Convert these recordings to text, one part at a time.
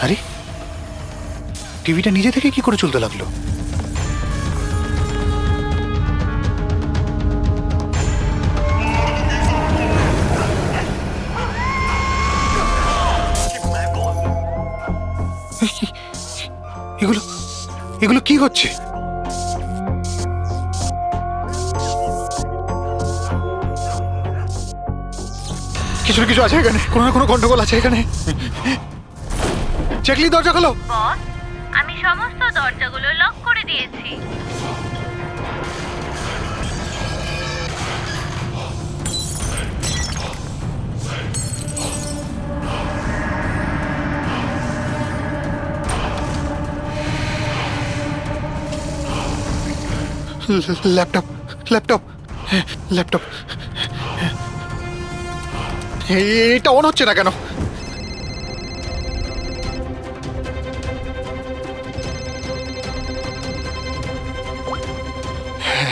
আরে টিভিটা নিজে থেকে কি করে চলতে লাগলো? এগুলো এগুলো কি হচ্ছে? কিছু না কিছু আছে এখানে, কোনো না কোনো গন্ডগোল আছে এখানে। চেকলি, দরজা খোলো। বস, আমি সমস্ত দরজাগুলো লক করে দিয়েছি। ল্যাপটপ ল্যাপটপ ল্যাপটপ, এটা অন হচ্ছে না কেন?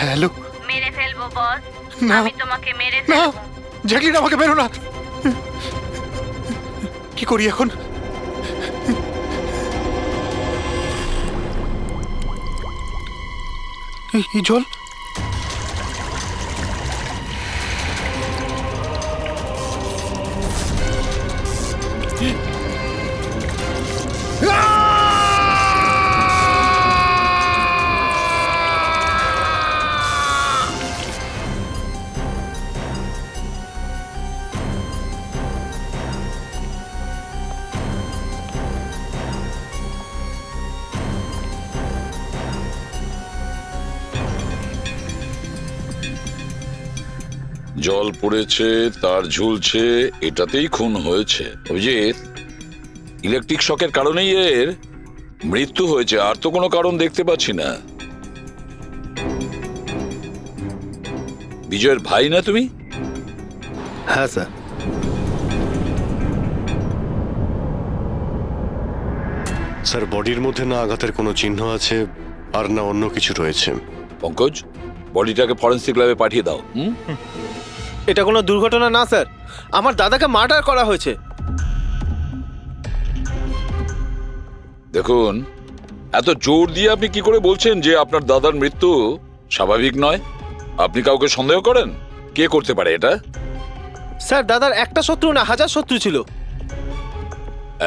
হ্যালো। মেরে ফেলবো বস, না। আমি তোমাকে মেরে না, ফেলবো। জ্যাকলিন, আমাকে বেরো না। কি করি এখন? এই জল, জল পড়েছে, তার ঝুলছে, এটাতেই খুন হয়েছে। অভিজিৎ, ইলেকট্রিক শকের কারণেই এর মৃত্যু হয়েছে, আর তো কোনো কারণ দেখতে পাচ্ছি না। বিজয়ের ভাই না তুমি? হ্যাঁ স্যার। স্যার, বডির মধ্যে না আঘাতের কোনো চিহ্ন আছে আর না অন্য কিছু রয়েছে। পঙ্কজ, বডিটাকে ফরেন্সিক ল্যাবে পাঠিয়ে দাও। এটা কোনো দুর্ঘটনা না স্যার, আমার দাদাকে মার্ডার করা হয়েছে। দেখুন, এত জোর দিয়ে আপনি কি করে বলছেন যে আপনার দাদার মৃত্যু স্বাভাবিক নয়? আপনি কাউকে সন্দেহ করেন? কে করতে পারে এটা? স্যার, দাদার একটা শত্রু না, হাজার শত্রু ছিল।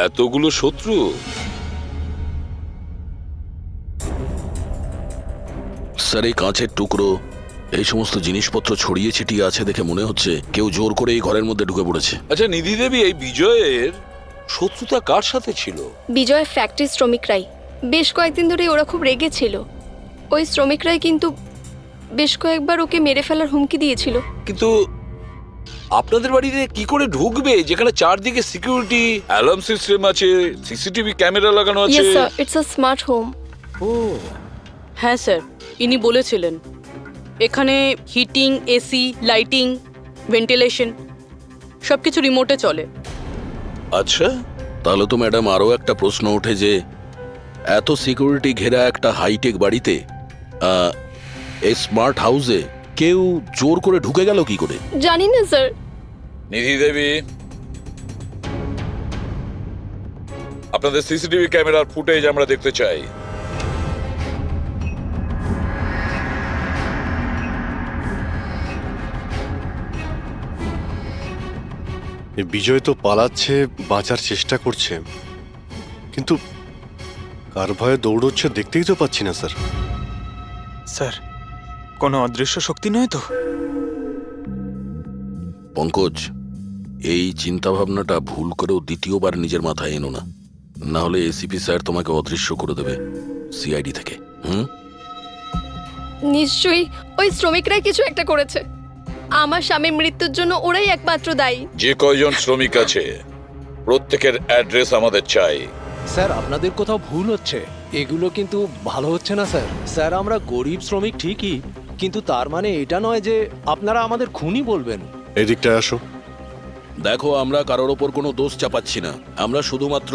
এতগুলো শত্রু? স্যার, এই কাঁচের টুকরো, এই সমস্ত জিনিসপত্র ছড়িয়ে ছিটিয়ে আছে দেখে মনে হচ্ছে কেউ জোর করে এই ঘরের মধ্যে ঢুকে পড়েছে। আচ্ছা নিধি দেবী, এই বিজয়ের শত্রুতা কার সাথে ছিল? বিজয় ফ্যাক্টরি শ্রমিকরাই। বেশ কয়েকদিন ধরে ওরা খুব রেগে ছিল। ওই শ্রমিকরাই কিন্তু বেশ কয়েকবার ওকে মেরে ফেলার হুমকি দিয়েছিল। কিন্তু আপনাদের বাড়িতে কি করে ঢুকবে যেখানে চারদিকে সিকিউরিটি, অ্যালার্ম সিস্টেম আছে, সিসিটিভি ক্যামেরা লাগানো আছে? Yes sir, it's a smart home. ও, হ্যাঁ স্যার, ইনি বলেছিলেন এখানে হিটিং, এসি, লাইটিং, ভেন্টিলেশন সবকিছু রিমোটে চলে। আচ্ছা। তাহলে তো ম্যাডাম আরও একটা প্রশ্ন ওঠে যে এত সিকিউরিটি ঘেরা একটা হাইটেক বাড়িতে, এই স্মার্ট হাউসে কেউ জোর করে ঢুকে গেল কি করে? জানি না স্যার। নিধি দেবী, আপনাদের সিসিটিভি ক্যামেরার ফুটেজ আমরা দেখতে চাই। এই বিজয় তো পালাচ্ছে, বাঁচার চেষ্টা করছে, কিন্তু কার ভয়ে দৌড়চ্ছে দেখতেই তো পাচ্ছি না স্যার। স্যার, কোনো অদৃশ্য শক্তি নয় তো? পঙ্কজ, এই চিন্তাভাবনাটা ভুল করেও দ্বিতীয়বার নিজের মাথায় এনো না, না হলে এসিপি স্যার তোমাকে অদৃশ্য করে দেবে সিআইডি থেকে। নিশ্চয়ই ওই শ্রমিকরাই কিছু একটা করেছে। আমার স্বামীর মৃত্যুর জন্য ওরাই একমাত্র দায়ী। যে কয়জন শ্রমিক আছে প্রত্যেকের অ্যাড্রেস আমাদের চাই। স্যার, আপনাদের কোথাও ভুল হচ্ছে, এগুলো কিন্তু ভালো হচ্ছে না স্যার। স্যার, আমরা গরিব শ্রমিক ঠিকই, কিন্তু তার মানে এটা নয় যে আপনারা আমাদের খুনি বলবেন। এই দিকটায় আসো। দেখো, আমরা কারোর ওপর কোনো দোষ চাপাচ্ছি না, আমরা শুধুমাত্র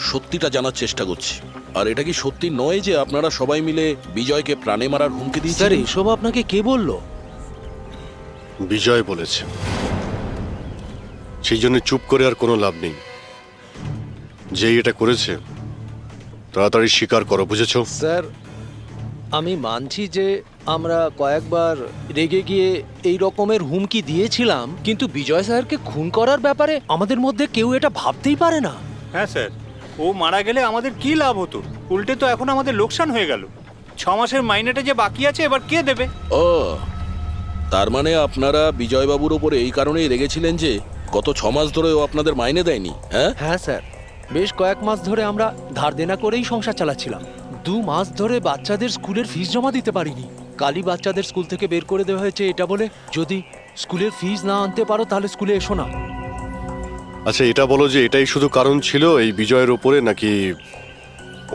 সত্যিটা জানার চেষ্টা করছি। আর এটা কি সত্যি নয় যে আপনারা সবাই মিলে বিজয়কে প্রাণে মারার হুমকি দিয়েছেন? স্যার, এসব আপনাকে কে বললো? বিজয় বলেছে, সেই জন্য চুপ করে আর কোনো লাভ নেই। যেই এটা করেছে তাড়াতাড়ি স্বীকার করো, বুঝেছো? স্যার আমি মানছি যে আমরা কয়েকবার রেগে গিয়ে এই রকমের হুমকি দিয়েছিলাম, কিন্তু বিজয় স্যারকে খুন করার ব্যাপারে আমাদের মধ্যে কেউ এটা ভাবতেই পারে না। হ্যাঁ স্যার, ও মারা গেলে আমাদের কি লাভ হতো? উল্টে তো এখন আমাদের লোকসান হয়ে গেল। 6 মাসের মাইনেটা যে বাকি আছে এবার কে দেবে? ও, তার মানে আপনারা বিজয়বাবুর ওপরে এই কারণেই রেগেছিলেন যে গত 6 মাস ধরে ও আপনাদের মাইনে দেয়নি, হ্যাঁ? হ্যাঁ স্যার, বেশ কয়েক মাস ধরে আমরা ধার দেনা করেই সংসার চালাচ্ছিলাম। 2 মাস ধরে বাচ্চাদের স্কুলের ফিস জমা দিতে পারিনি। কালই বাচ্চাদের স্কুল থেকে বের করে দেওয়া হয়েছে এটা বলে, যদি স্কুলের ফিস না আনতে পারো তাহলে স্কুলে এসো না। আচ্ছা, এটা বলো যে এটাই শুধু কারণ ছিল এই বিজয়ের ওপরে, নাকি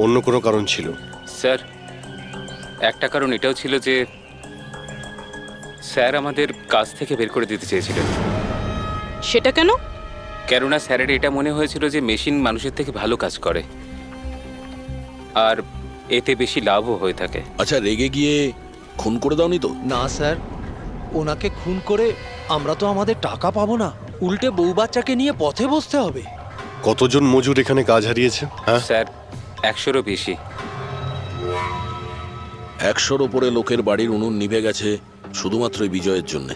অন্য কোনো কারণ ছিল? স্যার, একটা কারণ এটাও ছিল যে স্যার আমাদের কাজ থেকে বের করে দিতে চেয়েছিলেন। সেটা কেন? কেননা স্যারের এটা মনে হয়েছিল যে মেশিন মানুষের থেকে ভালো কাজ করে আর এতে বেশি লাভও হয়ে থাকে। আচ্ছা, রেগে গিয়ে খুন করে দাওনি তো? না স্যার, ওনাকে খুন করে আমরা তো আমাদের টাকা পাবো না, উল্টে বউ বাচ্চাকে নিয়ে পথে বসতে হবে। কতজন মজুর এখানে কাজ হারিয়েছে? হ্যাঁ স্যার, 100-রও বেশি। 100-র ওপরে লোকের বাড়ির উনুন নিভে গেছে শুধুমাত্র এই বিজয়ের জন্যে।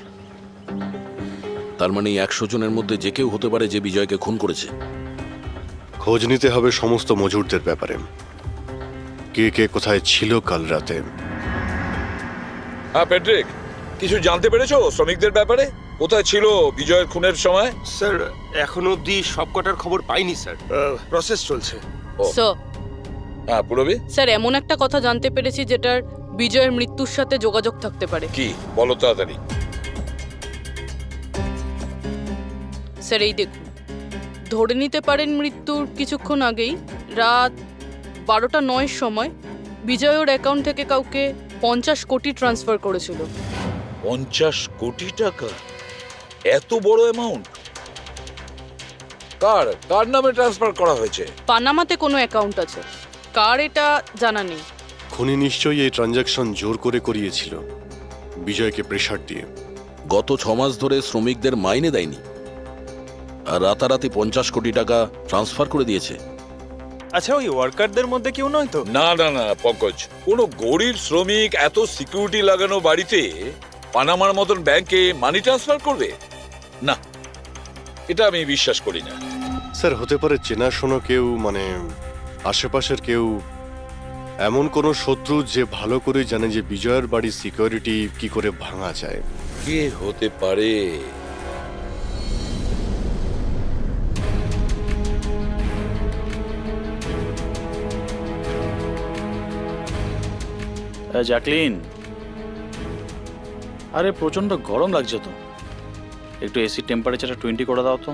তার মানে 100 জনের মধ্যে যে কেউ হতে পারে যে বিজয়কে খুন করেছে। খোঁজ নিতে হবে সমস্ত মজুরদের ব্যাপারে, কে কে কোথায় ছিল কাল রাতে। হ্যাঁ প্যাট্রিক, কিছু জানতে পেরেছো শ্রমিকদের ব্যাপারে? কোথায় ছিল বিজয়ের খুনের সময়? স্যার, এখনো অবধি সব কটার খবর পাইনি স্যার, প্রসেস চলছে। স্যার, হ্যাঁ পুরবি, স্যার এমন একটা কথা জানতে পেরেছি যেটার বিজয়ের মৃত্যুর সাথে যোগাযোগ থাকতে পারে। কি বলো তাড়াতাড়ি। স্যার এই দেখুন, ধরে নিতে পারেন মৃত্যুর কিছুক্ষণ আগেই রাত 12:09 সময় বিজয় ওর অ্যাকাউন্ট থেকে কাউকে 50 কোটি ট্রান্সফার করেছিল। 50 কোটি টাকা? এত বড় অ্যামাউন্ট কার কার নামে ট্রান্সফার করা হয়েছে? পানামাতে কোনো অ্যাকাউন্ট আছে, কার এটা জানা নেই। খুনি নিশ্চয়ই এই ট্রানজাকশন জোর করে করিয়েছিল বিজয়কে প্রেসার দিয়ে। গত 6 মাস ধরে শ্রমিকদের মাইনে দেয়নি আর রাতারাতি 50 কোটি টাকা ট্রান্সফার করে দিয়েছে। আচ্ছা, ওই ওয়ার্কারদের মধ্যে কেউ নয় তো? না না না পঙ্কজ, কোনো গরিব শ্রমিক এত সিকিউরিটি লাগানো বাড়িতে পানামার মতন ব্যাংকে মানি ট্রান্সফার করবে? না, এটা আমি বিশ্বাস করি না। স্যার, হতে পারে চেনাশোনা কেউ, মানে আশেপাশের কেউ, এমন কোনো শত্রু যে ভালো করে জানে যে বিজয়ের বাড়ির সিকিউরিটি কি করে ভাঙা যায়। কে হতে পারে? জ্যাকলিন, আরে প্রচন্ড গরম লাগছে তো, একটু এসি টেম্পারেচারটা 20 করে দাও তো।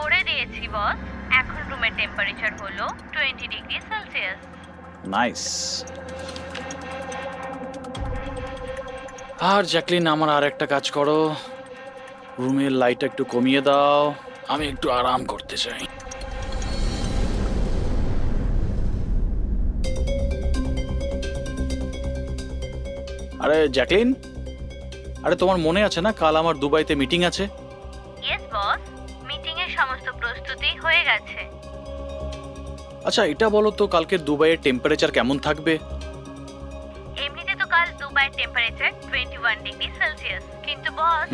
করে দিয়েছি বস। এখন রুমের টেম্পারেচার হলো 20 ডিগ্রি সেলসিয়াস। নাইস। আর জ্যাকলিন, আমার আর একটা কাজ করো, রুমের লাইটটা একটু কমিয়ে দাও, আমি একটু আরাম করতে চাই। আরে জ্যাকলিন, আরে তোমার মনে আছে না কাল আমার দুবাইতে মিটিং আছে? ইয়েস বস, মিটিং এর সমস্ত প্রস্তুতি হয়ে গেছে। আচ্ছা এটা বলো তো, কালকে দুবাইয়ের টেম্পারেচার কেমন থাকবে? এমনিতে তো কাল দুবাইয়ের টেম্পারেচার 21 ডিগ্রি সেলসিয়াস, কিন্তু বস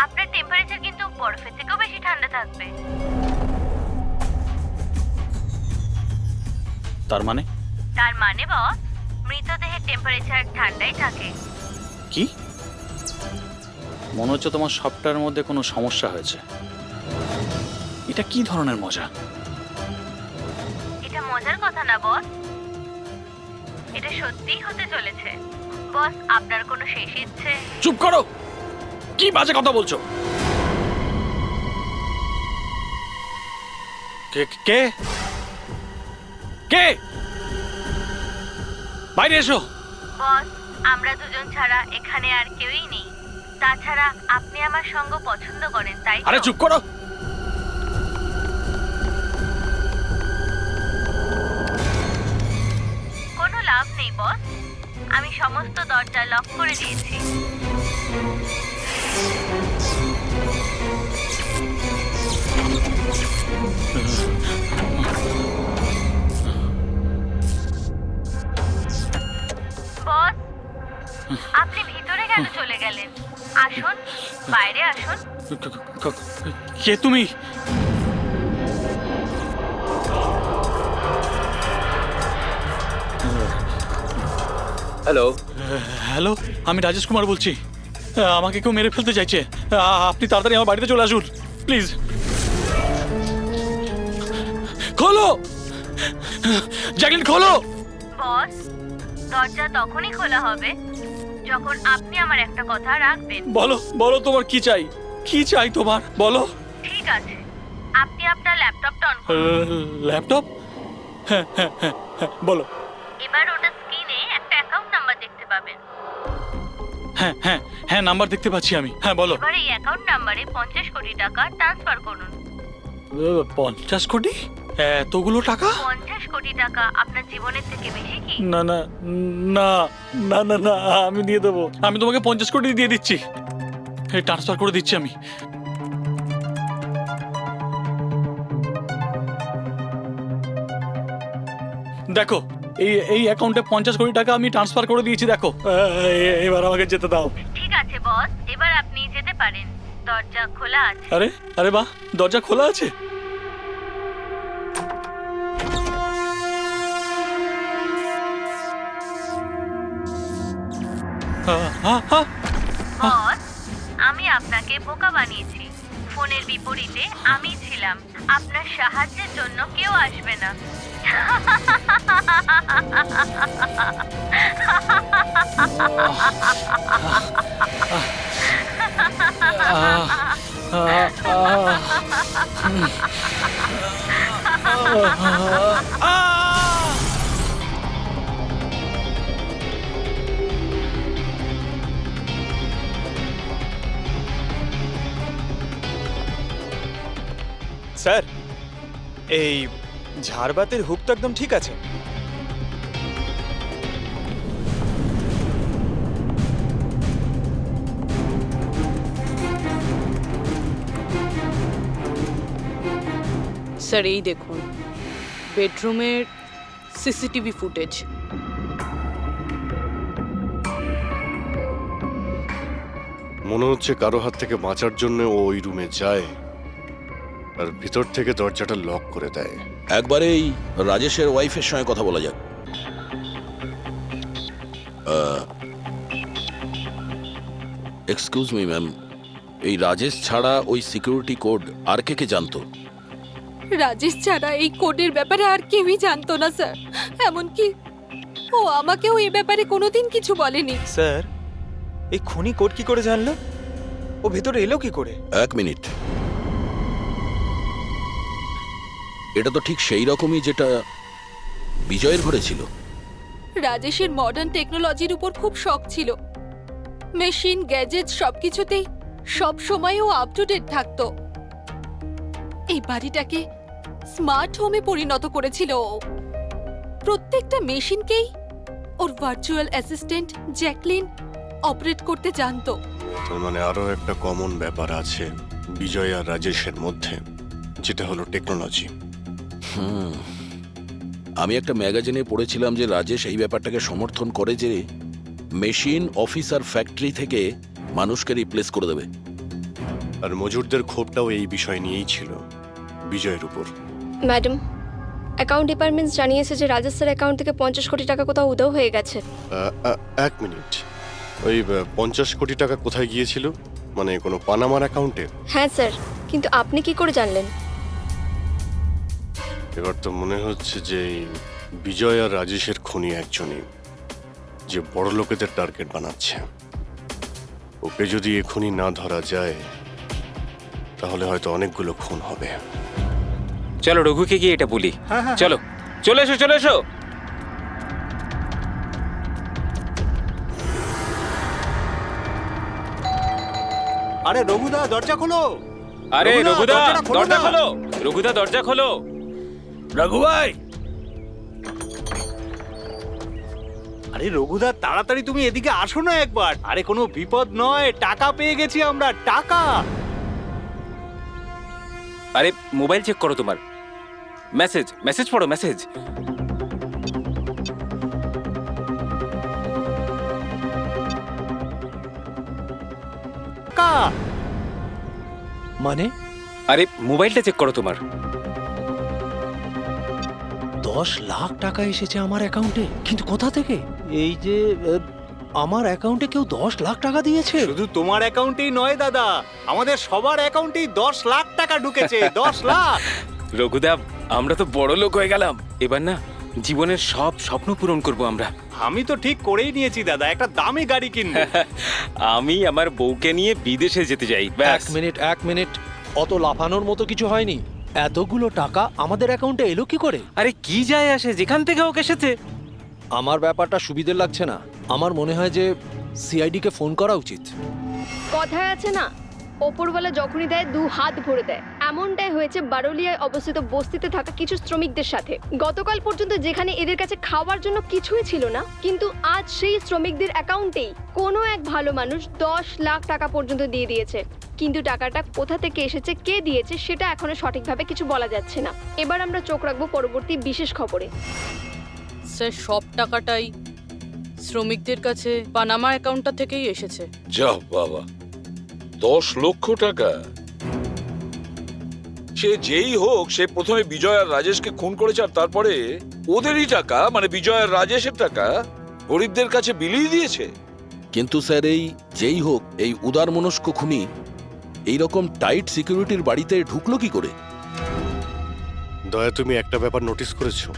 আপনার টেম্পারেচার কিন্তু বরফের থেকেও বেশি ঠান্ডা থাকবে। তার মানে? তার মানে বস, মৃতদেহের টেম্পারেচার ঠান্ডাই থাকে। কি? মনে হচ্ছে তোমার সফটওয়্যারের মধ্যে কোনো সমস্যা হয়েছে। এটা কি ধরনের মজা? এটা মজার কথা না বস, এটা সত্যিই হতে চলেছে। বস, আপনার কোনো শেষ ইচ্ছে? চুপ করো, কি বাজে কথা বলছো? কে কে কে? বাইরে এসো। বস, আমরা দুজন ছাড়া এখানে আর কেউই নেই। তাছাড়া আপনি আমার সঙ্গ পছন্দ করেন, তাই তো? আরে চুপ করো। কোনো লাভ নেই বস, আমি সমস্ত দরজা লক করে দিয়েছি। কে তুমি? হ্যালো, হ্যালো, আমি রাজেশ কুমার বলছি। আমাকে কেউ মেরে ফেলতে চাইছে। আপনি তাড়াতাড়ি আমার বাড়িতে চলে আসুন প্লিজ। খোলো জ্যাকলিন, খোলো। বস, দরজা তখনই খোলা হবে যখন আপনি আমার একটা কথা রাখবেন। বলো বলো, তোমার কি চাই? কি চাই তোমার? বলো। ঠিক আছে, আপনি আপনার ল্যাপটপটা অন করুন। ল্যাপটপ? হ্যাঁ হ্যাঁ হ্যাঁ হ্যাঁ, বলো। এবার ওটা স্ক্রিনে একটা অ্যাকাউন্ট নাম্বার দেখতে পাবেন। হ্যাঁ হ্যাঁ হ্যাঁ, নাম্বার দেখতে পাচ্ছি আমি। হ্যাঁ বলো। এবার এই অ্যাকাউন্ট নাম্বারে 50 কোটি টাকা ট্রান্সফার করুন। 50 কোটি? এতগুলো টাকা? 50 কোটি টাকা আপনার জীবনের থেকে বেশি কি? না না না না না না, আমি দিয়ে দেবো। আমি তোমাকে 50 কোটি দিয়ে দিচ্ছি। ট্রান্সফার করে দিচ্ছি আমি। দেখো, এই অ্যাকাউন্টে 50 কোটি টাকা আমি ট্রান্সফার করে দিয়েছি। দেখো, এবার আমাকে যেতে দাও। ঠিক আছে বস, এবার আপনি যেতে পারেন। দরজা খোলা আছে। আরে আরে বাহ, দরজা খোলা আছে। বস, আমি আপনাকে বোকা বানিয়েছি। ফোনের বিপরীতে আমি ছিলাম। আপনার সাহায্যের জন্য কেউ আসবে না। স্যার, এই ঝাড়বাতির হুক তো একদম ঠিক আছে। স্যার এই দেখুন, বেডরুমের সিসিটিভি ফুটেজ। মনে হচ্ছে কারো হাত থেকে বাঁচার জন্য ও ওই রুমে যায় আর ভিতর থেকে দরজাটা লক করে দেয়। একবারেই রাজেশের ওয়াইফের সঙ্গে কথা বলা যাক। এক্সকিউজ মি ম্যাম, এই রাজেশ ছাড়া ওই সিকিউরিটি কোড আর কে কে জানতো? রাজেশ ছাড়া এই কোডের ব্যাপারে আর কেউই জানতো না স্যার। এমনকি ও আমাকেও এই ব্যাপারে কোনোদিন কিছু বলেনি। স্যার, এই খুনি কোড কি করে জানলো? ও ভেতরে এলো কি করে? এক মিনিট, এটা তো ঠিক সেই রকমই যেটা বিজয়ের ঘরে ছিল। রাজেশের মডার্ন টেকনোলজির উপর খুব শখ ছিল। মেশিন, গ্যাজেট সবকিছুতেই সব সময় ও আপ টু ডেট থাকতো। এই বাড়িটাকে স্মার্ট হোমে পরিণত করেছিল ও। প্রত্যেকটা মেশিনকেই ওর ভার্চুয়াল অ্যাসিস্ট্যান্ট জ্যাকলিন অপারেট করতে জানতো। তার মানে আরো একটা কমন ব্যাপার আছে বিজয় আর রাজেশের মধ্যে, যেটা হলো টেকনোলজি। আমি একটা ম্যাগাজিনে পড়েছিলাম যে রাজেশ এই ব্যাপারটাকে সমর্থন করে যে মেশিন, অফিস আর ফ্যাক্টরি থেকে মানুষকে রিপ্লেস করে দেবে। আর মজুরদের ক্ষোভটাও এই বিষয় নিয়েই ছিল, বিজয়ের উপর। ম্যাডাম, অ্যাকাউন্ট ডিপার্টমেন্ট জানিয়েছে যে রাজেশ স্যার অ্যাকাউন্ট থেকে 50 কোটি টাকা কোথাও উধাও হয়ে গেছে। এক মিনিট, ওই 50 কোটি টাকা কোথায় গিয়েছিল? মানে কোনো পানামার অ্যাকাউন্টে? হ্যাঁ স্যার, কিন্তু আপনি কি করে জানলেন? এবার তো মনে হচ্ছে যে বিজয় আর রাজেশের খুনি একজনই, যে বড় লোকেদের টার্গেট বানাচ্ছে। ওকে যদি এখনই না ধরা যায় তাহলে হয়তো অনেকগুলো খুন হবে। চলো রঘুকে গিয়ে এটা বলি। চলো, চলে এসো চলে এসো। আরে রঘুদা, দরজা খোলো। আরে রঘুদা, দরজাটা খোলো দরজা না। খোলো। রঘুদা, দরজা খোলো। রঘু ভাই, আরে রঘুদা, তাড়াতাড়ি তুমি এদিকে আসো না একবার। আরে কোনো বিপদ নয়, টাকা পেয়ে গেছি আমরা, টাকা। আরে মোবাইল চেক করো তোমার। মেসেজ মেসেজ পড়ো, মেসেজ। টাকা। মানে আরে মোবাইলটা চেক করো তোমার। 10 লাখ টাকা এসেছে আমার অ্যাকাউন্টে, কিন্তু কোথা থেকে? এই যে আমার অ্যাকাউন্টে কেউ 10 লাখ টাকা দিয়েছে? শুধু তোমার অ্যাকাউন্টেই নয় দাদা, আমাদের সবার অ্যাকাউন্টেই 10 লাখ টাকা ঢুকেছে। 10 লাখ। রঘুদা, আমরা তো বড় লোক হয়ে গেলাম। এবার না জীবনের সব স্বপ্ন পূরণ করব আমরা। আমি তো ঠিক করেই নিয়েছি দাদা, একটা দামি গাড়ি কিনবো। আমি আমার বউকে নিয়ে বিদেশে যেতে চাই। ব্যাস। এক মিনিট, অত লাফানোর মতো কিছু হয়নি। এতগুলো টাকা আমাদের অ্যাকাউন্টে এলো কি করে? আরে কি যায় আসে, যেখান থেকে হোক এসেছে। আমার ব্যাপারটা সুবিধের লাগছে না। আমার মনে হয় যে সিআইডি কে ফোন করা উচিত। কথায় আছে না, ওপরওয়ালা যখনই দেয় 2 হাত ভরে দেয়। এমনটাই হয়েছে বারোলিয়ায় অবস্থিত বস্তিতে থাকা কিছু শ্রমিকদের সাথে। গতকাল পর্যন্ত যেখানে এদের কাছে খাওয়ার জন্য কিছুই ছিল না, কিন্তু আজ সেই শ্রমিকদের অ্যাকাউন্টেই কোনো এক ভালো মানুষ 10 লাখ টাকা পর্যন্ত দিয়ে দিয়েছে। কিন্তু টাকাটা কোথা থেকে এসেছে, কে দিয়েছে, সেটা এখনো সঠিকভাবে কিছু বলা যাচ্ছে না। এবার আমরা চোখ রাখবো পরবর্তী বিশেষ খবরে। স্যার, সব টাকাটাই শ্রমিকদের কাছে পানামা অ্যাকাউন্টটা থেকেই এসেছে। যা বাবা, 10 লক্ষ টাকা! সে যেই হোক, সে প্রথমে বিজয় আর রাজেশকে খুন করেছে, আর তারপরে ওদেরই টাকা, মানে বিজয় আর রাজেশের টাকা গরিবদের কাছে বিলিয়ে দিয়েছে। কিন্তু স্যার, এই যেই হোক, এই উদারমনস্ক খুনি এইরকম টাইট সিকিউরিটির বাড়িতে ঢুকলো কি করে? দয়া, তুমি একটা ব্যাপার নোটিস করেছো?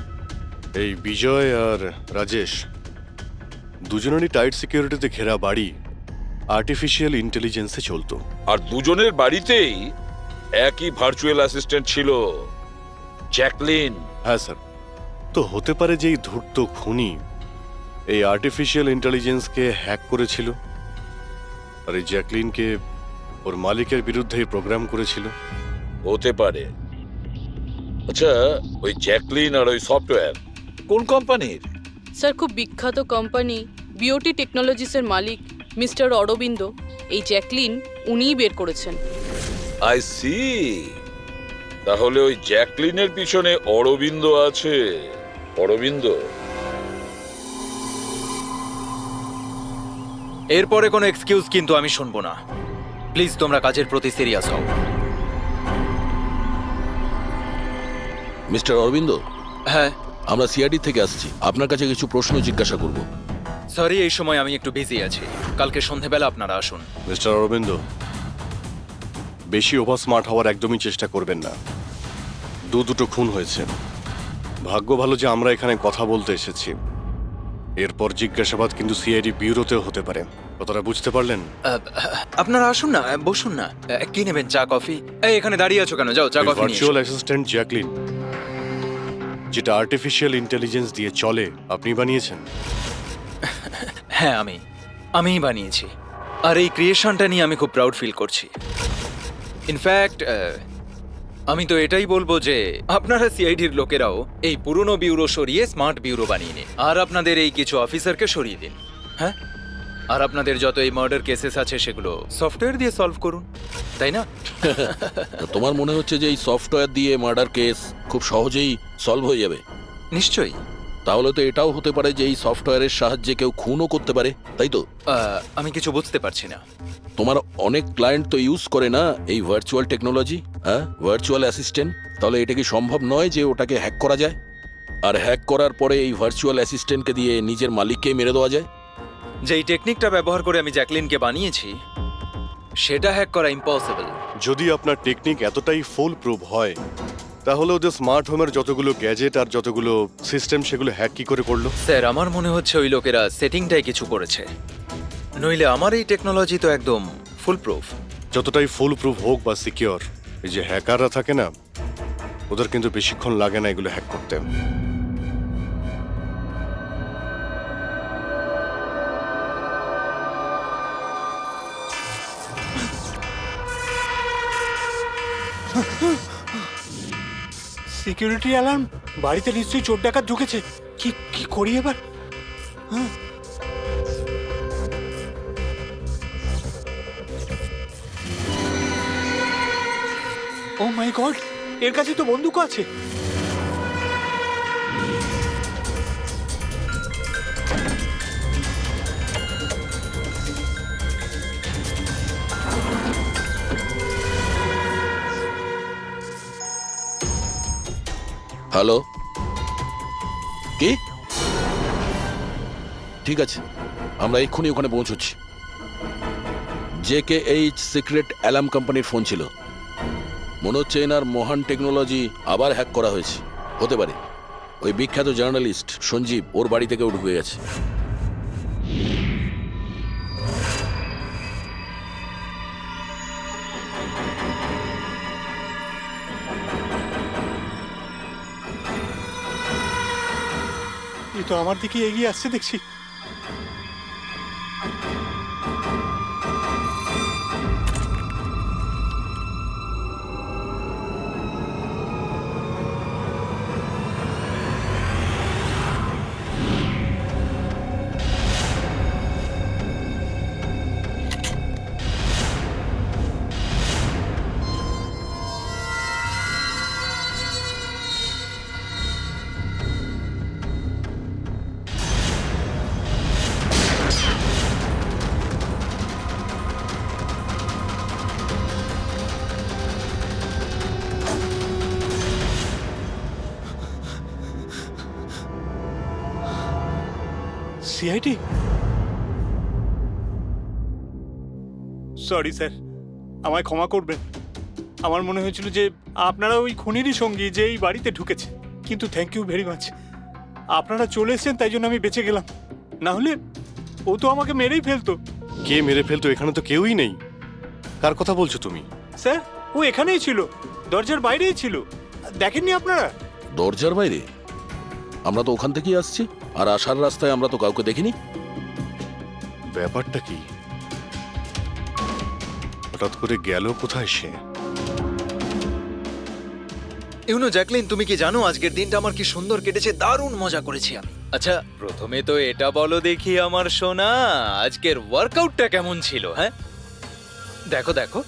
এই বিজয় আর রাজেশ দুজনেরই টাইট সিকিউরিটিতে ঘেরা বাড়ি আর্টিফিশিয়াল ইন্টেলিজেন্সে চলতো। আর দুজনের বাড়িতেই একই ভার্চুয়াল অ্যাসিস্ট্যান্ট ছিল, জ্যাকলিন। হ্যাঁ স্যার, তো হতে পারে যে এই ধূর্ত খুনি এই আর্টিফিশিয়াল ইন্টেলিজেন্সকে হ্যাক করেছিল, আর এই জ্যাকলিনকে ওর মালিকের বিরুদ্ধে প্রোগ্রাম করেছিল। হতে পারে। আচ্ছা, ওই জ্যাকলিন আর ওই সফটওয়্যার কোন কোম্পানির? স্যার, খুব বিখ্যাত কোম্পানি বিওটি টেকনোলজিসের মালিক মিস্টার অরবিন্দ। এই জ্যাকলিন উনিই বের করেছেন। I see. তাহলে ওই জ্যাকলিনের পিছনে অরবিন্দ আছে। অরবিন্দ। এরপরে কোনো এক্সকিউজ কিন্তু আমি শুনবো না। প্লিজ তোমরা কাজের প্রতি সিরিয়াস হও। মিস্টার অরবিন্দ, হ্যাঁ, আমরা সিআইডি থেকে আসছি। আপনার কাছে কিছু প্রশ্ন জিজ্ঞাসা করব। সরি, এই সময় আমি একটু বিজি আছি। কালকে সন্ধেবেলা আপনারা আসুন। মিস্টার অরবিন্দ, বেশি ওভার স্মার্ট হওয়ার একদমই চেষ্টা করবেন না। দুটো খুন হয়েছে। ভাগ্য ভালো যে আমরা এখানে কথা বলতে এসেছি। এরপর জিজ্ঞাসাবাদ কিন্তু সিআইডি ব্যুরোতেও হতে পারে। কথাটা বুঝতে পারলেন? আপনারা আসুন না, বসুন না। কি নেবেন, চা কফি? এই এখানে দাঁড়িয়ে আছো কেন? যাও চা কফি নিয়ে ভার্চুয়াল এসো। অ্যাসিস্ট্যান্ট জ্যাকলিন, যেটা আর্টিফিশিয়াল ইন্টেলিজেন্স দিয়ে চলে, আপনি বানিয়েছেন? হ্যাঁ, আমিই বানিয়েছি। আর এই ক্রিয়েশনটা নিয়ে আমি খুব প্রাউড ফিল করছি। ইনফ্যাক্ট আমি তো এটাই বলবো যে আপনারা সিআইডির লোকেরাও এই পুরনো ব্যুরো সরিয়ে স্মার্ট ব্যুরো বানিয়ে নিন, আর আপনাদের এই কিছু অফিসারকে সরিয়ে দিন। হ্যাঁ, আর আপনাদের যত এই মার্ডার কেসেস আছে সেগুলো সফটওয়্যার দিয়ে সলভ করুন, তাই না? তোমার মনে হচ্ছে যে এই সফটওয়্যার দিয়ে মার্ডার কেস খুব সহজেই সলভ হয়ে যাবে? নিশ্চয়ই। তাহলে তো এটাও হতে পারে যে এই সফটওয়্যারের সাহায্যে কেউ খুনও করতে পারে, তাই তো? আমি কিছু বুঝতে পারছি না। তোমার অনেক ক্লায়েন্ট তো ইউজ করে না এই ভার্চুয়াল টেকনোলজি, হ্যাঁ, ভার্চুয়াল অ্যাসিস্ট্যান্ট। তাহলে এটা কি সম্ভব নয় যে ওটাকে হ্যাক করা যায়, আর হ্যাক করার পরে এই ভার্চুয়াল অ্যাসিস্ট্যান্টকে দিয়ে নিজের মালিককে মেরে দেওয়া যায়? যেই টেকনিকটা ব্যবহার করে আমি জ্যাকলিনকে বানিয়েছি, সেটা হ্যাক করা ইম্পসিবল। যদি আপনার টেকনিক এতটাই ফুল প্রুফ হয়, তাহলে ওদের স্মার্ট হোমের যতগুলো গ্যাজেট আর যতগুলো সিস্টেম, সেগুলো হ্যাক কি করে করলো? স্যার, আমার মনে হচ্ছে ওই লোকেরা সেটিংটাই কিছু করেছে, নইলে আমার এই টেকনোলজি তো একদম ফুল প্রুফ। যতটাই ফুল প্রুফ হোক বা সিকিউর, এই যে হ্যাকাররা থাকে না, ওদের কিন্তু বেশিক্ষণ লাগে না এগুলো হ্যাক করতে। Security alarm! বাড়িতে নিশ্চয়ই চোর ডাকাত ঢুকেছে। কি কি করি এবার? ও মাই গড, এর কাছে তো বন্দুক আছে। হ্যালো, কি? ঠিক আছে, আমরা এক্ষুনি ওখানে পৌঁছচ্ছি। JKH সিক্রেট অ্যালার্ম কোম্পানির ফোন ছিল। মনে হচ্ছে এনার মহান টেকনোলজি আবার হ্যাক করা হয়েছে। হতে পারে ওই বিখ্যাত জার্নালিস্ট সঞ্জীব ওর বাড়ি থেকে ঢুকে গেছে। এই তো আমার দিকে এগিয়ে আসছে দেখছি। সিআইডি? সরি স্যার, আমায় ক্ষমা করবেন। আমার মনে হয়েছিল যে আপনারা ওই খুনিরই সঙ্গী যে এই বাড়িতে ঢুকেছে, কিন্তু থ্যাংক ইউ ভেরি মাচ। আপনারা চলে এসেছেন তাই জন্য আমি বেঁচে গেলাম, না হলে ও তো আমাকে মেরেই ফেলতো। কে মেরে ফেলতো? এখানে তো কেউই নেই। কার কথা বলছো তুমি? স্যার, ও এখানেই ছিল, দরজার বাইরেই ছিল। দেখেননি আপনারা? দরজার বাইরে? আমরা তো ওখান থেকেই আসছি, আর আসার রাস্তায় আমরা তো কাউকে দেখিনি। ব্যাপারটা কি? হঠাৎ করে গেল কোথায় সে? ইউনো জ্যাকলিন, তুমি কি জানো আজকের দিনটা আমার কি সুন্দর কেটেছে? দারুণ মজা করেছি আমি। আচ্ছা, প্রথমে তো এটা বলো দেখি আমার সোনা, আজকের ওয়ার্কআউটটা কেমন ছিল? হ্যাঁ, দেখো দেখো।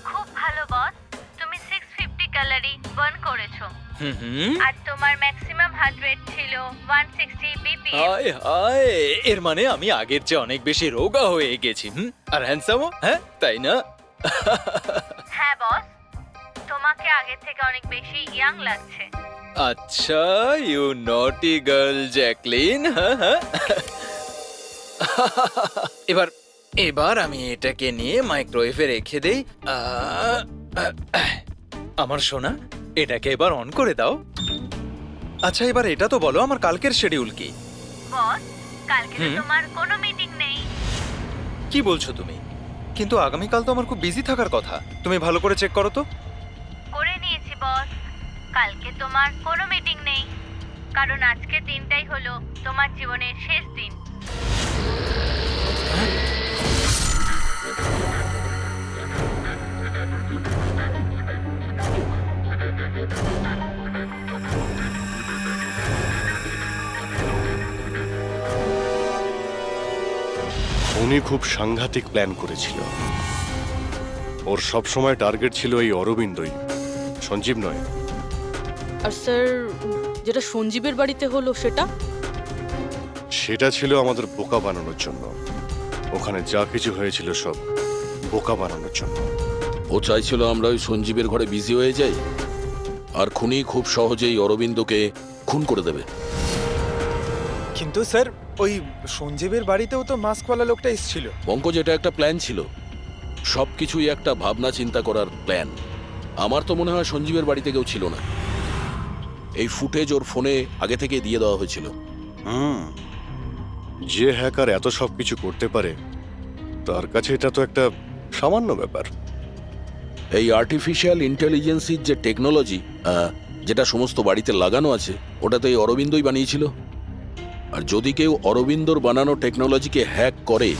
খুব ভালো বস, তুমি 650 ক্যালোরি বার্ন করেছো। হুম, আর তোমার ম্যাক্সিমাম হার্ট রেট ছিল 160 বিপিএম। হায় হায়, এর মানে আমি আগের চেয়ে অনেক বেশি রোগা হয়ে গেছি। আর হ্যান্ডসামও, হ্যাঁ তাই না? হ্যাঁ বস, তোমাকে আগের থেকে অনেক বেশি ইয়াং লাগছে। আচ্ছা, ইউ নটি গার্ল জ্যাকলিন। হ্যাঁ হ্যাঁ। এবার এবার আমি এটাকে নিয়ে মাইক্রোওয়েভে রেখে দেই। আমার সোনা, এটাকে এবার অন করে দাও। আচ্ছা, এবার এটা তো বলো আমার কালকের শিডিউল কি? বস, কালকে তো তোমার কোনো মিটিং নেই। কি বলছো তুমি? কিন্তু আগামীকাল তো আমার খুব বিজি থাকার কথা। তুমি ভালো করে চেক করো তো। করে নিয়েছি বস, কালকে তোমার কোনো মিটিং নেই, কারণ আজকের দিনটাই হলো তোমার জীবনের শেষ দিন। উনি খুব সাংঘাতিক প্ল্যান করেছিল। ওর সবসময় টার্গেট ছিল এই অরবিন্দই, সঞ্জীব নয়। আর স্যার, যেটা সঞ্জীবের বাড়িতে হলো সেটা? সেটা ছিল আমাদের বোকা বানানোর জন্য। ওখানে যা কিছু হয়েছিল সব বোকা বানানোর জন্য। ও চাইছিল আমরা ওই সঞ্জীবের ঘরে বিজি হয়ে যাই, আর খুনি খুব সহজেই অরবিন্দকে খুন করে দেবে। কিন্তু স্যার, ওই সঞ্জীবের বাড়িতেও তো মাস্কওয়ালা লোকটা এসেছিল। পঙ্কজ, এটা একটা প্ল্যান ছিল, সবকিছুই একটা ভাবনা চিন্তা করার প্ল্যান। আমার তো মনে হয় সঞ্জীবের বাড়িতে কেউ ছিল না। এই ফুটেজ ওর ফোনে আগে থেকে দিয়ে দেওয়া হয়েছিল। যে হ্যাকার এত সব কিছু করতে পারে, তার কাছে এটা তো একটা সামান্য ব্যাপার। এই আর্টিফিশিয়াল ইন্টেলিজেন্সির যে টেকনোলজি, যেটা সমস্ত বাড়িতে লাগানো আছে, ওটা তো এই অরবিন্দই বানিয়েছিল। আর যদি কেউ অরবিন্দর বানানো টেকনোলজিকে হ্যাক করে,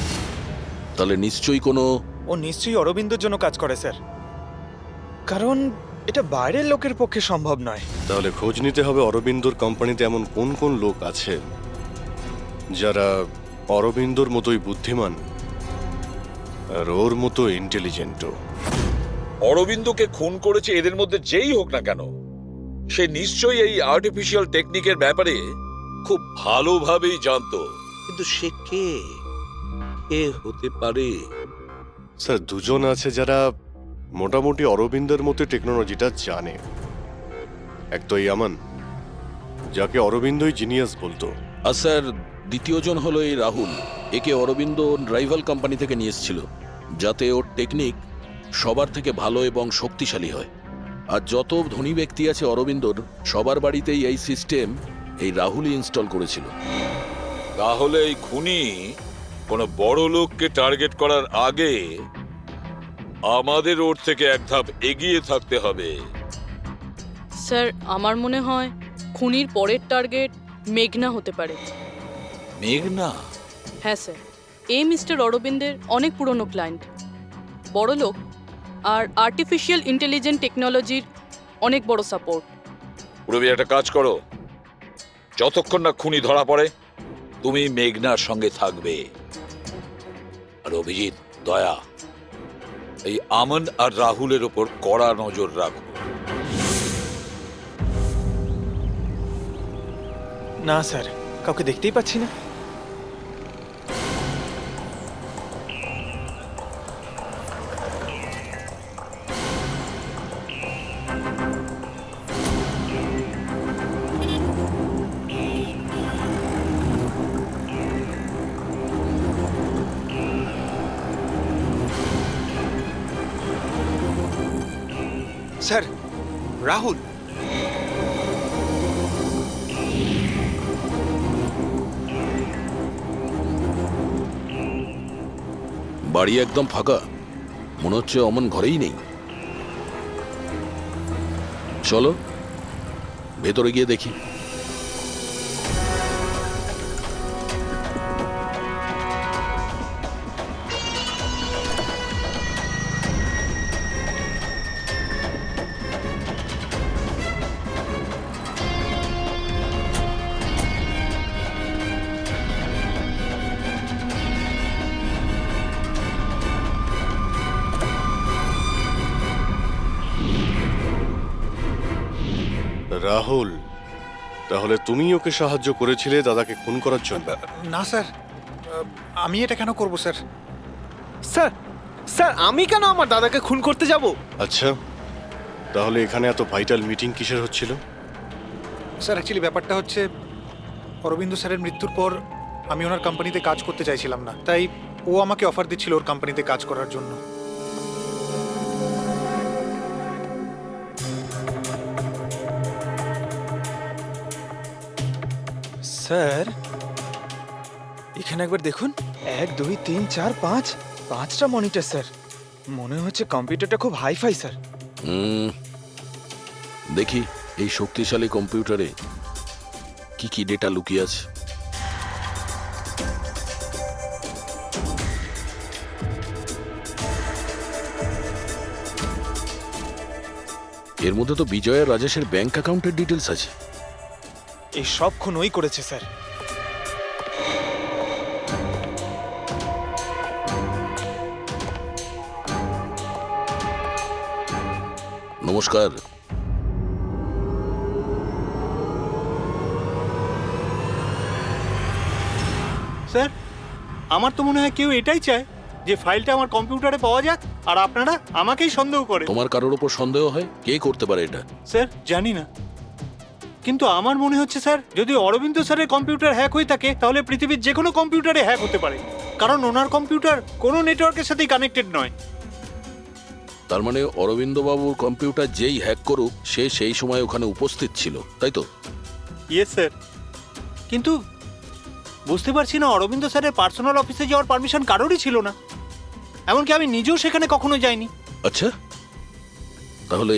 তাহলে নিশ্চয়ই ও নিশ্চয়ই অরবিন্দর জন্য কাজ করে স্যার, কারণ এটা বাইরের লোকের পক্ষে সম্ভব নয়। তাহলে খোঁজ নিতে হবে অরবিন্দর কোম্পানিতে এমন কোন কোন লোক আছে যারা অরবিন্দর মতোই বুদ্ধিমান আর ওর মতো ইন্টেলিজেন্টও। অরবিন্দকে খুন করেছে এদের মধ্যে যেই হোক না কেন, সে নিশ্চয়ই এই আর্টিফিশিয়াল টেকনিকের ব্যাপারে খুব ভালোভাবেই জানতো। কিন্তু সে কে হতে পারে? স্যার, দুজন আছে যারা মোটামুটি অরবিন্দের মতো টেকনোলজিটা জানে। এক তো এই আমান, যাকে অরবিন্দই জিনিয়াস বলতো। আর স্যার দ্বিতীয়জন হলো এই রাহুল। একে অরবিন্দ রাইভাল কোম্পানি থেকে নিয়ে এসেছিল, যাতে ওর টেকনিক সবার থেকে ভালো এবং শক্তিশালী হয়। আর যত ধনী ব্যক্তি আছে অরবিন্দর, সবার বাড়িতেই এই সিস্টেম এই রাহুলই ইনস্টল করেছিল। তাহলে এই খুনি কোনো বড় লোককে টার্গেট করার আগে আমাদের ওর থেকে এক ধাপ এগিয়ে থাকতে হবে। স্যার আমার মনে হয় খুনির পরের টার্গেট মেঘনা হতে পারে। মেঘনা? হ্যাঁ স্যার, এই মিস্টার অরবিন্দের অনেক পুরনো ক্লায়েন্ট, বড় লোক, আর আর্টিফিশিয়াল ইন্টেলিজেন্ট টেকনোলজির অনেক বড় সাপোর্ট। পুরবি একটা কাজ করো, যতক্ষণ না খুনি ধরা পড়ে তুমি মেঘনার সঙ্গে থাকবে। আর অভিজিৎ, দয়া, এই আমন আর রাহুলের ওপর কড়া নজর রাখো। না স্যার, কাউকে দেখতেই পাচ্ছি না। স্যার, রাহুল। বাড়ি একদম ফাঁকা, মনে হচ্ছে অমন ঘরেই নেই। চলো ভেতরে গিয়ে দেখি। রাহুল, তাহলে তুমি ওকে সাহায্য করেছিলে দাদাকে খুন করার জন্য? না স্যার, আমি এটা কেন করব স্যার? স্যার, স্যার আমি কেন আমার দাদাকে খুন করতে যাব? আচ্ছা, তাহলে এখানে এত ভাইটাল মিটিং কিসের হচ্ছিল? স্যার অ্যাকচুয়ালি ব্যাপারটা হচ্ছে, অরবিন্দ স্যারের মৃত্যুর পর আমি ওনার কোম্পানিতে কাজ করতে চাইছিলাম না, তাই ও আমাকে অফার দিচ্ছিল ওর কোম্পানিতে কাজ করার জন্য। স্যার, এখানে একবার দেখুন, 1 2 3 4 5, 5টা মনিটর স্যার। মনে হচ্ছে কম্পিউটারটা খুব হাইফাই স্যার। দেখি এই শক্তিশালী কম্পিউটারে কি কি ডেটা লুকিয়ে আছে। এর মধ্যে তো বিজয় আর রাজেশের ব্যাংক অ্যাকাউন্টের ডিটেলস আছে। এই সব খুন ওই করেছে স্যার। নমস্কার। স্যার, আমার তো মনে হয় কেউ এটাই চায় যে ফাইলটা আমার কম্পিউটারে পাওয়া যাক, আর আপনারা আমাকেই সন্দেহ করে। তোমার কারোর উপর সন্দেহ হয়? কে করতে পারে এটা? স্যার জানি না, কিন্তু আমার মনে হচ্ছে স্যার, যদি অরবিন্দ স্যারের কম্পিউটার হ্যাক হয়ে থাকে তাহলে পৃথিবীর যে কোনো কম্পিউটারে হ্যাক হতে পারে, কারণ ওনার কম্পিউটার কোনো নেটওয়ার্কের সাথেই কানেক্টেড নয়। তার মানে অরবিন্দ বাবুর কম্পিউটার যেই হ্যাক করুক, সে সেই সময় ওখানে উপস্থিত ছিল, তাই তো? ইয়েস স্যার, কিন্তু বুঝতে পারছি না, অরবিন্দ স্যারের পার্সোনাল অফিসে যাওয়ার পারমিশন কারোরই ছিল না, এমনকি আমি নিজেও সেখানে কখনো যাইনি। আচ্ছা, তাহলে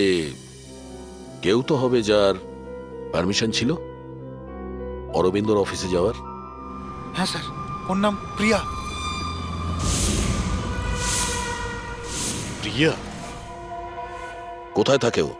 কেউ তো হবে যার পারমিশন ছিল অরবিন্দর অফিসে যাওয়ার। হ্যাঁ স্যার, ওর নাম প্রিয়া। প্রিয়া? কোথায় থাকে ও?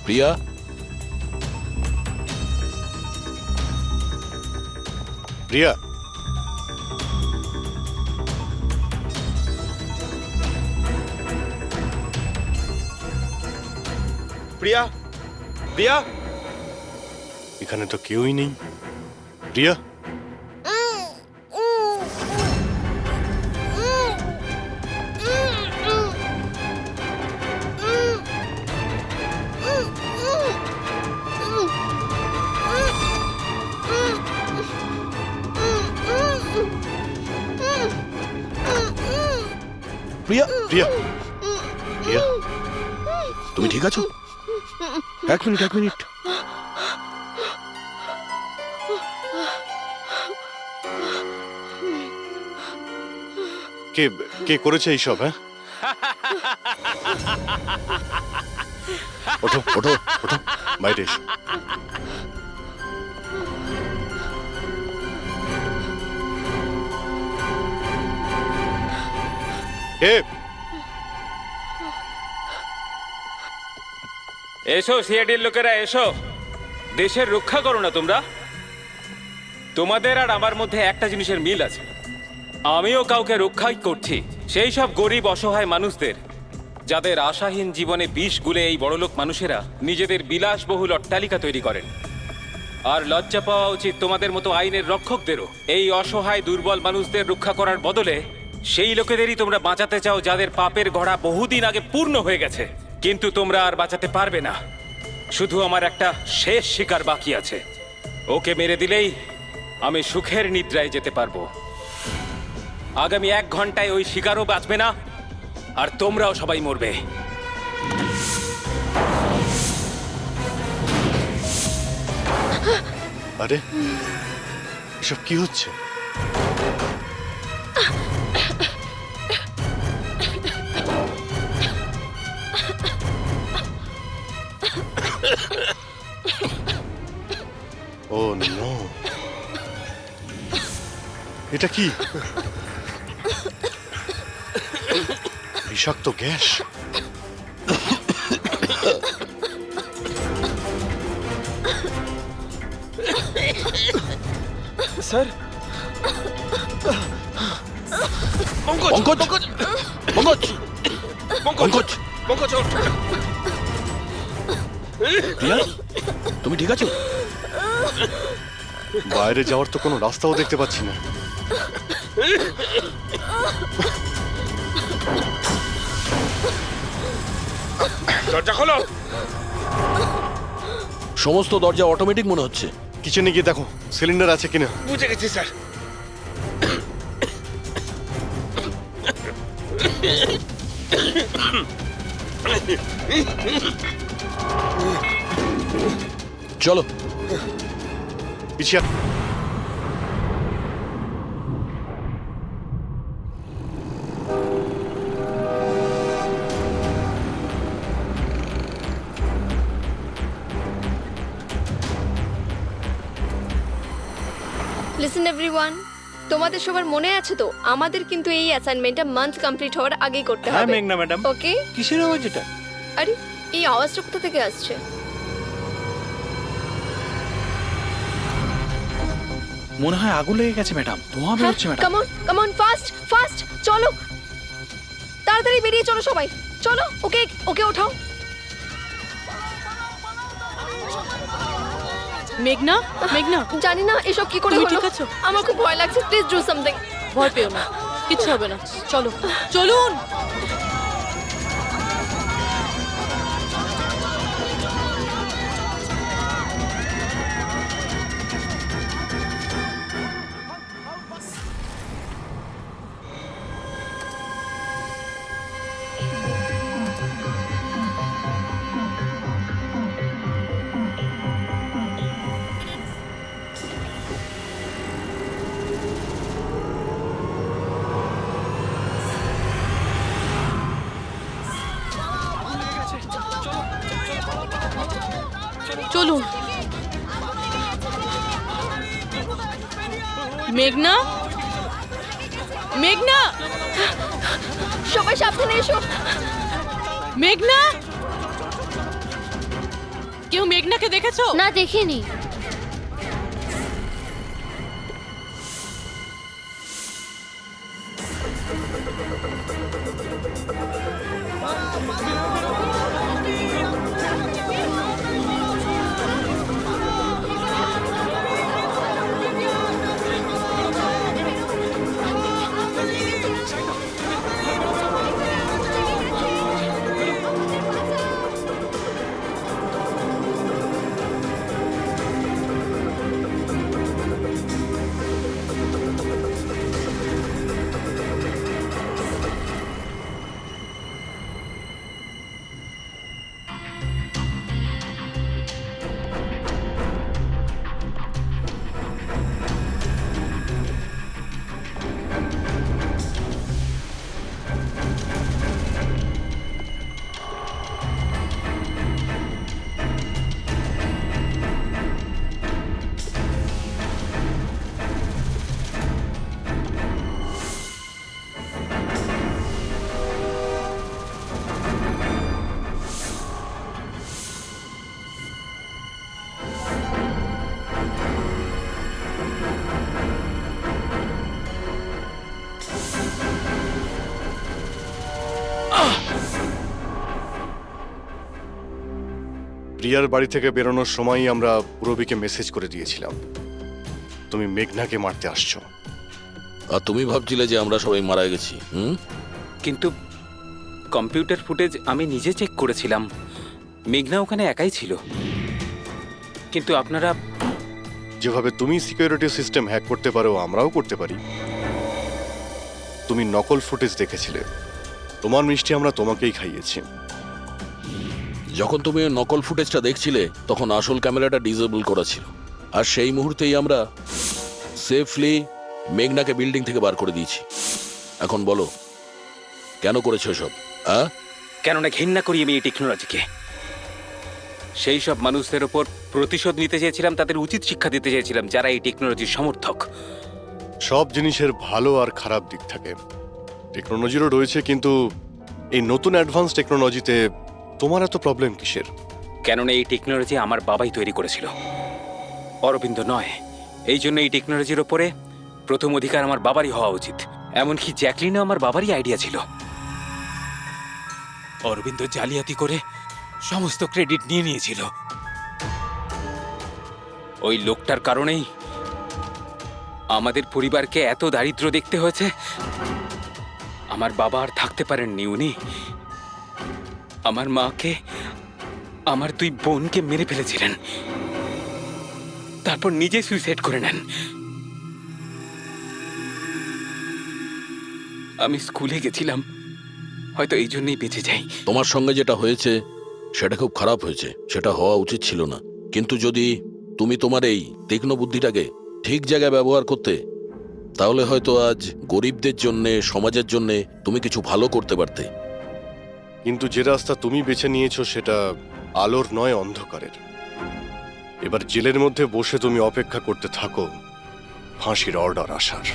প্রিয়া? প্রিয়া? প্রিয়া প্রিয়া এখানে তো কেউই নেই। প্রিয়া, প্রিয়া প্রিয়া, প্রিয়া, তুমি ঠিক আছো? এক মিনিট কে কে করেছে এইসব? হ্যাঁ, ওঠো ওঠো ওঠো, বাইরে এসো। কে? এসো সিআইডির লোকেরা, এসো। দেশের রক্ষা করো না তোমরা? তোমাদের আর আমার মধ্যে একটা জিনিসের মিল আছে, আমিও কাউকে রক্ষাই করছি, সেই সব গরিব অসহায় মানুষদের যাদের আশাহীন জীবনে বিষ গুলে এই বড়লোক মানুষেরা নিজেদের বিলাসবহুল অট্টালিকা তৈরি করেন। আর লজ্জা পাওয়া উচিত তোমাদের মতো আইনের রক্ষকদেরও। এই অসহায় দুর্বল মানুষদের রক্ষা করার বদলে সেই লোকেদেরই তোমরা বাঁচাতে চাও যাদের পাপের ঘোড়া বহুদিন আগে পূর্ণ হয়ে গেছে। কিন্তু তোমরা আর বাঁচাতে পারবে না। শুধু আমার একটা শেষ শিকার বাকি আছে, ওকে মেরে দিলেই আমি সুখের নিদ্রায় যেতে পারবো। আগামী 1 ঘন্টায় ওই শিকারও বাঁচবে না, আর তোমরাও সবাই মরবে। আরে এসব কি হচ্ছে? ও নো, এটা কি? বিষাক্ত গ্যাস। স্যার, প্রিয়া, তুমি ঠিক আছো? বাইরে যাওয়ার তো কোনো রাস্তাও দেখতে পাচ্ছি না। দরজা খোলো। সমস্ত দরজা অটোমেটিক মনে হচ্ছে। কিচেনে গিয়ে দেখো সিলিন্ডার আছে কিনা। বুঝে গেছি স্যার। চলো পিছিয়ে। লিসেন এভরিওয়ান, তোমাদের সবার মনে আছে তো আমাদের কিন্তু এই অ্যাসাইনমেন্টটা মান্থ কমপ্লিট হওয়ার আগেই করতে হ্যাঁ হবে। মেঘনা ম্যাডাম। ওকে? কিসের আওয়াজ এটা? আরে এই আওয়াজটা কোথা থেকে আসছে? মনে হয় আগুন লেগে গেছে ম্যাডাম, ধোঁয়া বেরোচ্ছে madam. Come on fast fast, চলো তাড়াতাড়ি বেরিয়ে চলো সবাই, চলো। ওকে ওকে ওঠাও। মেঘনা, মেঘনা, জানি না এসব কি করে তুমি হলো, ঠিক আছো? আমার খুব ভয় লাগছে, প্লিজ ডু সামথিং। ভয় পেও না, কিচ্ছু হবে না, চলো চলুন। চলুন। মেঘনা, মেঘনা, সবাই সাবধানে এসো। মেঘনা, কেউ মেঘনাকে দেখেছো? না, দেখিনি। প্রিয়ার বাড়ি থেকে বেরোনোর সময়ই আমরা পুরবীকে মেসেজ করে দিয়েছিলাম তুমি মেঘনাকে মারতে আসছো। আর তুমি ভাবছিলে যে আমরা সবাই মারা গেছি? কিন্তু কম্পিউটার ফুটেজ আমি নিজে চেক করেছিলাম, মেঘনা ওখানে একাই ছিল। কিন্তু আপনারা যেভাবে তুমি সিকিউরিটি সিস্টেম হ্যাক করতে পারো আমরাও করতে পারি। তুমি নকল ফুটেজ দেখেছিলে, তোমার মিষ্টি আমরা তোমাকেই খাইয়েছি। যখন তুমি ওই নকল ফুটেজটা দেখছিলে তখন আসল ক্যামেরাটা ডিসেবল করা ছিল, আর সেই মুহূর্তেই আমরা সেফলি মেঘনাকে বিল্ডিং থেকে বার করে দিয়েছি। এখন বলো কেন করেছো সব? কেননা ঘৃণা করি আমি এই টেকনোলজিকে। সেই সব মানুষদের ওপর প্রতিশোধ নিতে চেয়েছিলাম, তাদের উচিত শিক্ষা দিতে চেয়েছিলাম যারা এই টেকনোলজির সমর্থক। সব জিনিসের ভালো আর খারাপ দিক থাকে, টেকনোলজিরও রয়েছে, কিন্তু এই নতুন অ্যাডভান্স টেকনোলজিতে তোমার এত প্রবলেম কিসের? কেননা এই টেকনোলজি আমার বাবাই তৈরি করেছিল, অরবিন্দ নয়। এই জন্য এই টেকনোলজির ওপরে প্রথম অধিকার আমার বাবারই হওয়া উচিত। এমনকি জ্যাকলিনও আমার বাবারই আইডিয়া ছিল। অরবিন্দ জালিয়াতি করে সমস্ত ক্রেডিট নিয়ে নিয়েছিল। ওই লোকটার কারণেই আমাদের পরিবারকে এত দারিদ্র দেখতে হয়েছে। আমার বাবা আর থাকতে পারেননি, উনি আমার মাকে, আমার দুই বোনকে মেরে ফেলেছিলেন, তারপর নিজে সুইসাইড করে নেন। আমি স্কুলে গেছিলাম, হয়তো এই জন্যই বেঁচে যাই। তোমার সঙ্গে যেটা হয়েছে সেটা খুব খারাপ হয়েছে, সেটা হওয়া উচিত ছিল না। কিন্তু যদি তুমি তোমার এই তীক্ষ্ণ বুদ্ধিটাকে ঠিক জায়গায় ব্যবহার করতে, তাহলে হয়তো আজ গরিবদের জন্যে, সমাজের জন্যে তুমি কিছু ভালো করতে পারতে। কিন্তু যে রাস্তা তুমি বেছে নিয়েছো সেটা আলোর নয়, অন্ধকারের। এবার জেলের মধ্যে বসে তুমি অপেক্ষা করতে থাকো ফাঁসির অর্ডার আসার।